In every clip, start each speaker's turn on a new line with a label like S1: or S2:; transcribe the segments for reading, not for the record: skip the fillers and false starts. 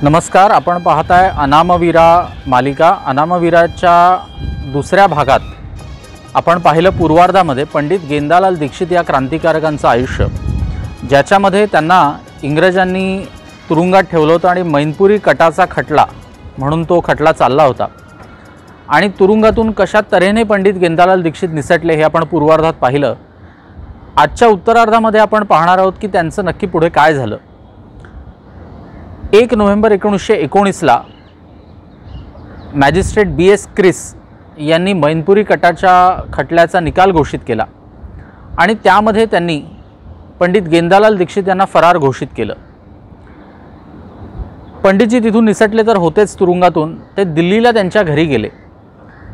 S1: नमस्कार, आपण पाहताय अनामवीरा मालिका। अनामवीराच्या दुसऱ्या भागात आपण पाहिलं पूर्वार्धामध्ये पंडित गेंदालाल दीक्षित या क्रांतिकारकांचं आयुष्य, ज्याच्यामध्ये त्यांना इंग्रजांनी तुरुंगात ठेवलं होतं आणि मैनपुरी कटाचा खटला म्हणून तो खटला चालला होता। आणि तुरुंगातून कशा तऱ्हेने पंडित गेंदालाल दीक्षित निसटले हे आपण पूर्वार्धात पाहिलं। आजच्या उत्तरार्धामध्ये आपण पाहणार आहोत की त्यांचं नक्की पुढे काय झालं। 1 नोव्हेंबर 1919ला मॅजिस्ट्रेट BS क्रिस यांनी मैनपुरी कटाच्या खटल्याचा निकाल घोषित केला आणि त्यामध्ये त्यांनी पंडित गेंदालाल दीक्षित यांना फरार घोषित केलं। पंडितजी तिथून निसटले तर होतेच तुरुंगातून, ते दिल्लीला त्यांच्या घरी गेले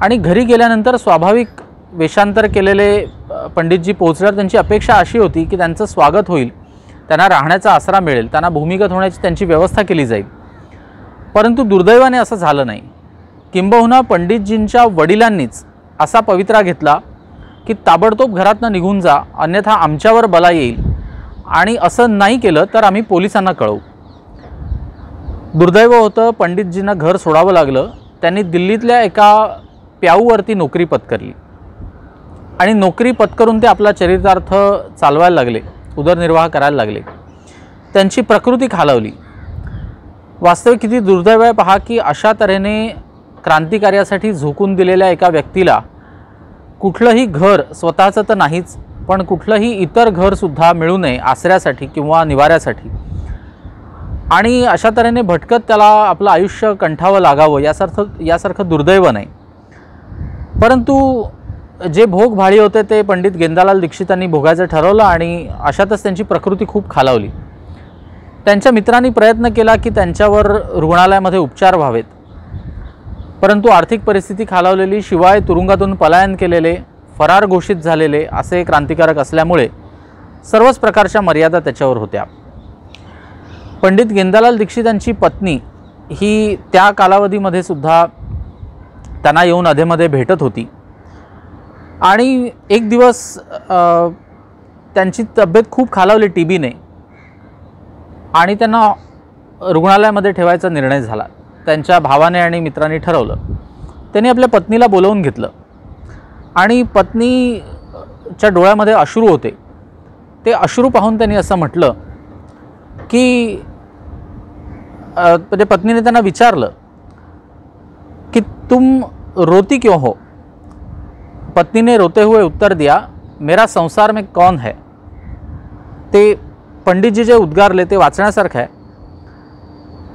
S1: आणि घरी गेल्यानंतर स्वाभाविक वेषांतर केलेले पंडितजी पोहोचल्यावर त्यांची अपेक्षा अशी होती की त्यांचं स्वागत होईल, त्यांना राहण्याचा आसरा मिळेल, त्यांना भूमिगत होण्याची त्यांची व्यवस्था केली जाईल। परंतु दुर्दैवाने असं झालं नाही। किंबहुना पंडितजींच्या वडिलांनीच असा पवित्रा घेतला की ताबडतोब घरातनं निघून जा, अन्यथा आमच्यावर बला येईल आणि असं नाही केलं तर आम्ही पोलिसांना कळवू। दुर्दैव होतं, पंडितजींना घर सोडावं लागलं। त्यांनी दिल्लीतल्या एका प्याऊवरती नोकरी पत्करली आणि नोकरी पत्करून ते आपला चरितार्थ चालवायला लागले, उदरनिर्वाह करायला लागले। त्यांची प्रकृती खालावली। वास्तविक किती दुर्दैव आहे पहा की अशा तऱ्हेने क्रांतिकार्यासाठी झोकून दिलेल्या एका व्यक्तीला कुठलंही घर, स्वतःचं तर नाहीच पण कुठलंही इतर घरसुद्धा मिळू नये आसऱ्यासाठी किंवा निवाऱ्यासाठी, आणि अशा तऱ्हेने भटकत त्याला आपलं आयुष्य कंठावं लागावं यासारखं दुर्दैव नाही। परंतु जे भोग भाळी होते ते पंडित गेंदालाल दीक्षितांनी भोगायचं ठरवलं आणि अशातच त्यांची प्रकृती खूप खालावली। त्यांच्या मित्रांनी प्रयत्न केला की त्यांच्यावर रुग्णालयामध्ये उपचार व्हावेत, परंतु आर्थिक परिस्थिती खालावलेली, शिवाय तुरुंगातून पलायन केलेले, फरार घोषित झालेले असे क्रांतिकारक असल्यामुळे सर्वच प्रकारच्या मर्यादा त्याच्यावर होत्या। पंडित गेंदालाल दीक्षितांची पत्नी ही त्या कालावधीमध्ये सुद्धा त्यांना येऊन अधेमध्ये भेटत होती आणि एक दिवस त्यांची तब्येत खूप खालावली TBने आणि त्यांना रुग्णालयामध्ये ठेवायचा निर्णय झाला। त्यांच्या भावाने आणि मित्रांनी ठरवलं। त्यांनी आपल्या पत्नीला बोलावून घेतलं आणि पत्नीच्या डोळ्यामध्ये अश्रू होते। ते अश्रू पाहून त्यांनी असं म्हटलं की म्हणजे पत्नीने त्यांना विचारलं कि तुम रोती क्यों हो। पत्नी ने रोते हुए उत्तर दिया, मेरा संसार में कौन है। ते पंडित जी जे उद्गारले ते वाचण्यासारखं आहे।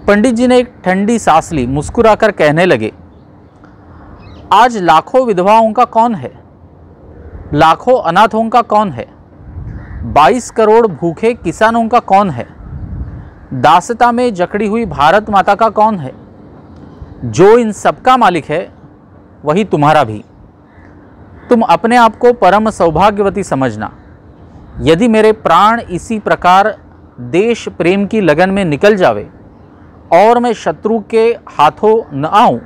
S1: पंडित जी ने एक ठंडी सांस ली, मुस्कुराकर कहने लगे, आज लाखों विधवाओं का कौन है, लाखों अनाथों का कौन है, 22 करोड़ भूखे किसानों का कौन है, दासता में जकड़ी हुई भारत माता का कौन है। जो इन सबका मालिक है वही तुम्हारा भी। तुम अपने आप को परम सौभाग्यवती समझना। यदि मेरे प्राण इसी प्रकार देश प्रेम की लगन में निकल जावे और मैं शत्रु के हाथों न आऊं,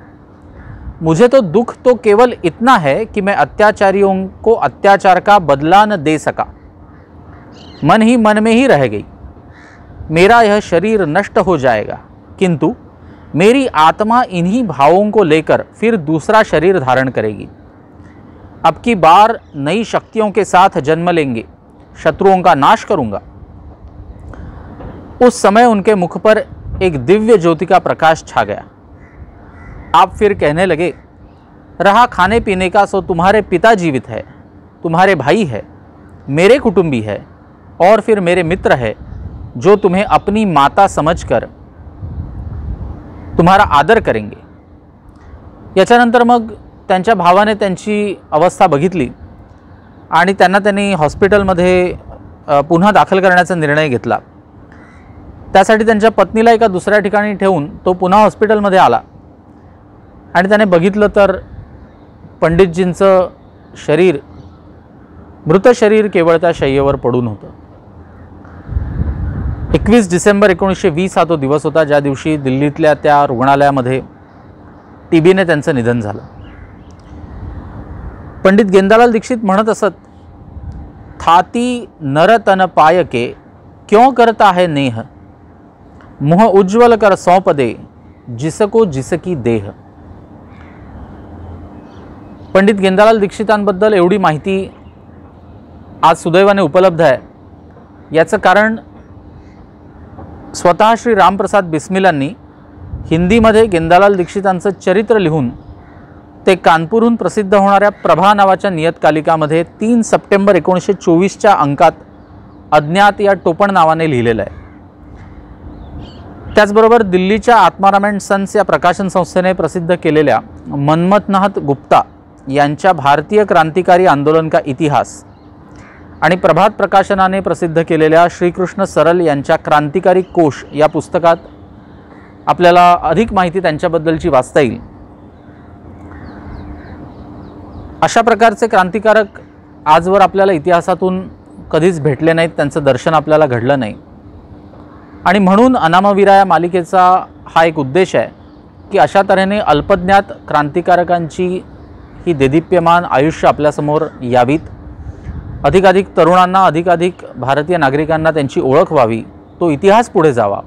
S1: मुझे तो दुख तो केवल इतना है कि मैं अत्याचारियों को अत्याचार का बदला न दे सका। मन ही मन में ही रह गई। मेरा यह शरीर नष्ट हो जाएगा, किंतु मेरी आत्मा इन्हीं भावों को लेकर फिर दूसरा शरीर धारण करेगी। अब की बार नई शक्तियों के साथ जन्म लेंगे, शत्रुओं का नाश करूंगा। उस समय उनके मुख पर एक दिव्य ज्योति का प्रकाश छा गया। आप फिर कहने लगे, रहा खाने पीने का सो तुम्हारे पिता जीवित है, तुम्हारे भाई है, मेरे कुटुंबी है और फिर मेरे मित्र है जो तुम्हें अपनी माता समझकर तुम्हारा आदर करेंगे। याच्यानंतर मग त्यांच्या भावाने त्यांची अवस्था बघितली आणि त्यांनी हॉस्पिटलमध्ये पुन्हा दाखल करण्याचा निर्णय घेतला। त्यासाठी त्यांच्या पत्नीला एका दुसऱ्या ठिकाणी ठेवून तो पुन्हा हॉस्पिटलमध्ये आला आणि त्याने बघितलं तर पंडितजींचं शरीर, मृत शरीर केवळ त्या शय्येवर पडून होतं। 21 डिसेंबर 1920 हा तो दिवस होता ज्या दिवशी दिल्लीतल्या त्या रुग्णालयामध्ये TBने त्यांचं निधन झालं। पंडित गेंदालाल दीक्षित म्हणत असत, थाती नरतन पायके क्यों करता है नेह, मुह उज्ज्वल कर सौंप दे जिसको जिसकी देह. पंडित गेंदालाल दीक्षितांबद्दल एवढी माहिती आज सुदैवाने उपलब्ध आहे. याचं कारण स्वतः श्री रामप्रसाद बिस्मिलांनी हिंदीमध्ये गेंदालाल दीक्षितांचं चरित्र लिहून ते कानपूरहून प्रसिद्ध होणाऱ्या प्रभा नावाच्या नियतकालिकामध्ये 3 सप्टेंबर 1924च्या अंकात अज्ञात या टोपण नावाने लिहिलेलं आहे. त्याचबरोबर दिल्लीच्या आत्माराम अँड सन्स या प्रकाशन संस्थेने प्रसिद्ध केलेल्या मनमथनाथ गुप्ता यांच्या भारतीय क्रांतिकारी आंदोलन का इतिहास आणि प्रभात प्रकाशनाने प्रसिद्ध केलेल्या श्रीकृष्ण सरल यांच्या क्रांतिकारी कोश या पुस्तकात आपल्याला अधिक माहिती त्यांच्याबद्दलची वाचता येईल. अशा प्रकारचे क्रांतिकारक आजवर आपल्याला इतिहासातून कधीच भेटले नाहीत, त्यांचं दर्शन आपल्याला घडलं नाही. आणि म्हणून अनामवीरा या मालिकेचा हा एक उद्देश आहे की अशा तऱ्हेने अल्पज्ञात क्रांतिकारकांची ही देदीप्यमान आयुष्य आपल्यासमोर यावीत, अधिकाधिक तरुणांना, अधिकाधिक भारतीय नागरिकांना त्यांची ओळख व्हावी, तो इतिहास पुढे जावा.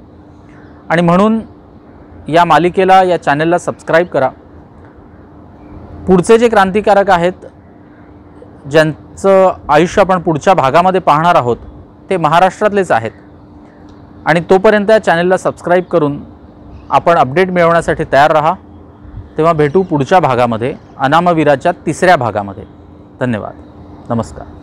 S1: आणि म्हणून या मालिकेला, या चॅनलला सबस्क्राईब करा. पुढचे जे क्रांतिकारक आहेत ज्यांचं आयुष्य आपण पुढच्या भागामध्ये पाहणार आहोत ते महाराष्ट्रातलेच आहेत. आणि तोपर्यंत या चॅनलला सबस्क्राईब करून आपण अपडेट मिळवण्यासाठी तयार राहा. तेव्हा भेटू पुढच्या भागामध्ये, अनामवीराच्या 3ऱ्या भागामध्ये. धन्यवाद. नमस्कार.